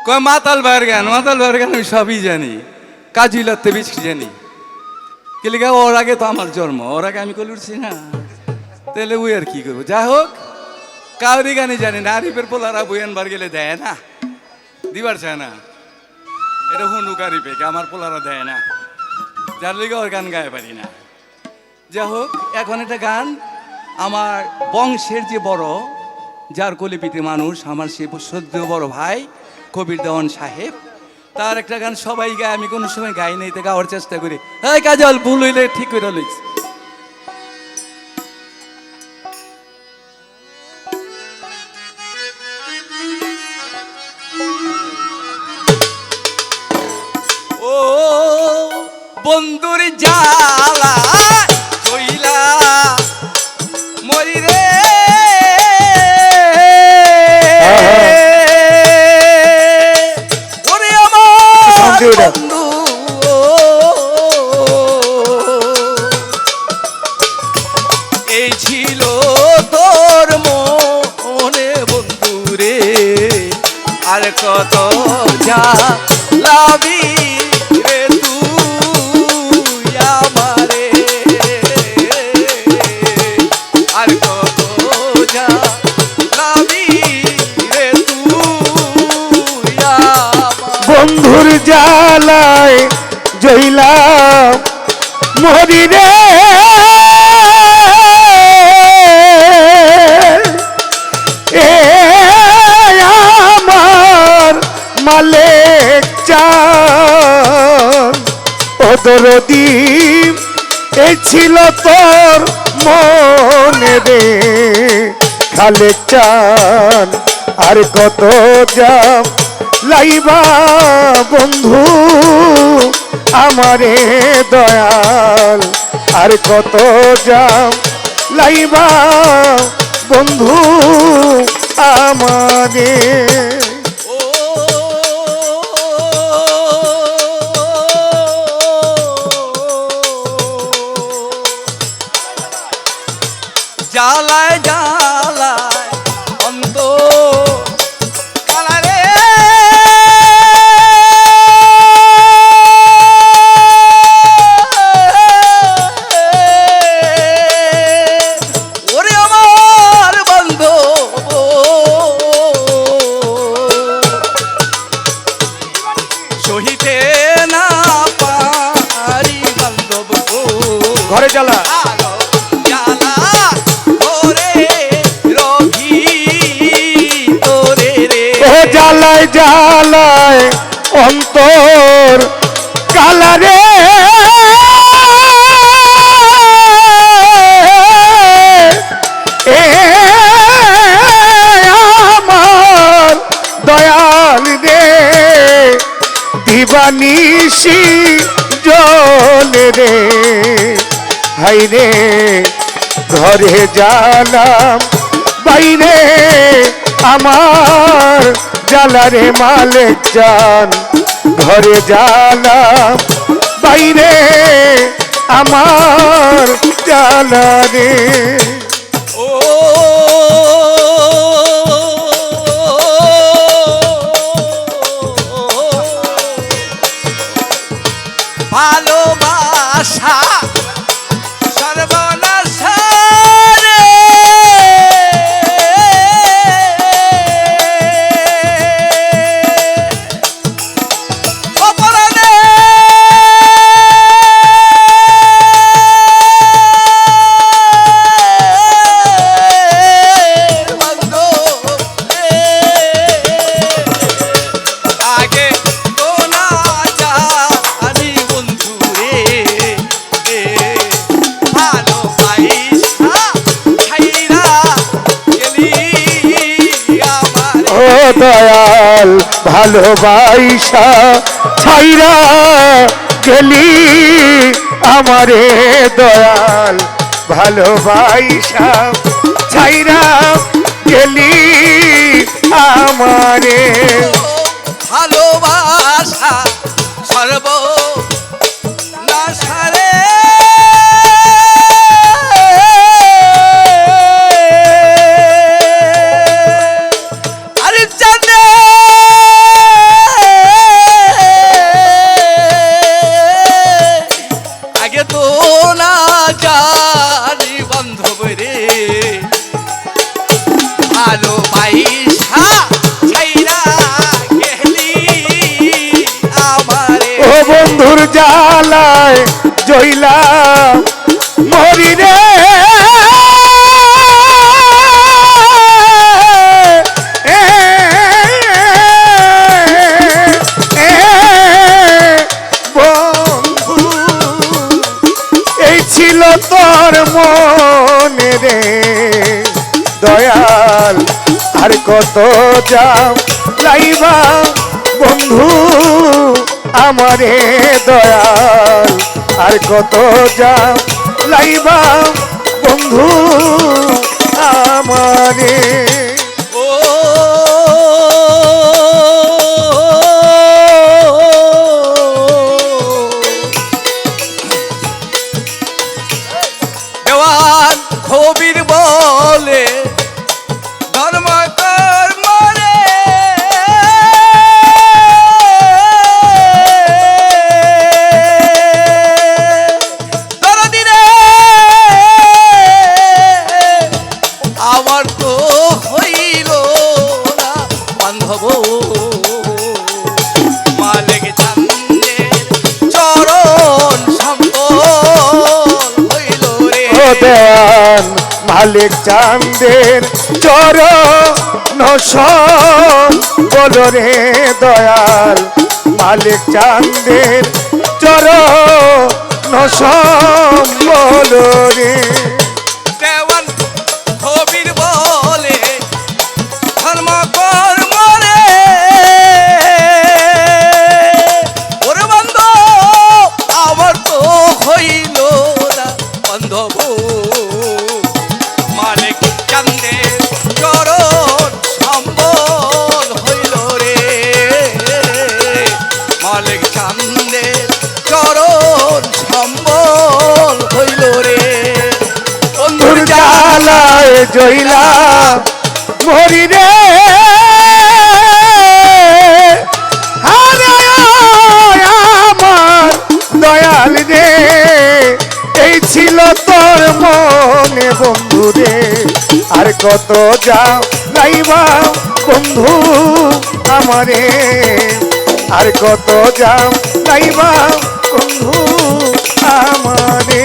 কয় মাতাল ভাইয়ের গান, মাতাল ভাইয়ের গান আমি সবই জানি, কাজী লাগতে বেশি জানি। কেলিকা ওর আগে তো আমার জন্ম, ওর আগে আমি কলে উঠছি না, তাহলে ওই আর কি করবো। যাই হোক, কাউরি গানই জানি না। আরিফের পোলারা বই আনবার গেলে দেয় না, দিবার চায় না। এটা হুনুক আরিফে, আমার পোলারা দেয় না, যার লিগে ওর গান গায়ে পারি না। যাই হোক, এখন একটা গান আমার বংশের যে বড়, যার কলিপিতে মানুষ, আমার সে সদ্য বড় ভাই কবির দেওয়ান সাহেব, তার একটা গান সবাই গায়, আমি কোনো সময় গাই নাই, তো গাওয়ার চেষ্টা করি। এই কাজল, ভুল হইলে ঠিক করে লইছি। ও বন্ধুর জালা কইলা মরি রে, ওরে আমার বন্ধু এই ছিল তোর মনে বন্ধু রে, আর কত যা লাভি বন্ধুর জালায় জইলাম মরি রে, এ আমার মালিক চান ও দরদি, এ ছিল তোর মনে রে খালেক চান, আর কত যাম লাইবা বন্ধু আমারে দয়াল, আর কত যাম লাইবা বন্ধু আমারে। জালায় জালায় অন্ত কালারে, ওরে আমার বন্ধু সহিতে না পারি বান্ধব ঘরে জ্বালা জালায় জালায় অন্তর কালারে, এ আমার দয়াল রে দিবানিশি জল রে, হাই রে ঘরে জালাম বাইরে আমার জালারে মালিক চান, ঘরে জালাম বাইরে আমার জালারে। ও ভালোবাসা সর্বনাশা রে, অপরাধে বন্ধু আগে তো না জানি বন্ধু রে, ভালোবাসা ছাইরা গেলি আমার। ও দয়াল ভালোবাসা ছাইরা গেলি আমারে, দয়াল ভালোবাসা ছাইরা গেলি আমারে। ভালোবাসা সর্বনাশা রে, বাইশা ছাইরা গেলি আমারে। ও বন্ধুর জ্বালায় জইলা মরি রে বন্ধু, এই ছিল তোর মনে রে দয়াল, আর কত যাম লাইবা বন্ধু আমারে দয়াল, আর কত যাম লাইবা বন্ধু আমারে। ও দেওয়ান কবির বলে ধর্ম কর্ম রে দরদি রে আমার তো হইল না বান্ধব মালিক চান্দের চরণ সম্বল হইল রে। ও দেওয়ান মালিক চান্দের চরণ বলো রে দয়াল, মালিক চান্দের চরণ বলো রে। দেওয়ান কবির বলে ধর্ম কর্ম রে ওরে বন্ধ আমার তো হইল না বান্ধব মালিক চান্দের চরণ সম্বল হইল রে। মালিক চান্দের চরণ সম্বল হইল রে। তোর জ্বালায় জইলা মরি রে আরে আমার দয়াল রে, এই ছিল তোর মনে বন্ধু রে, আর কত যা নাইবা বন্ধু আমারে, আর কত যা নাইবা বন্ধু আমারে।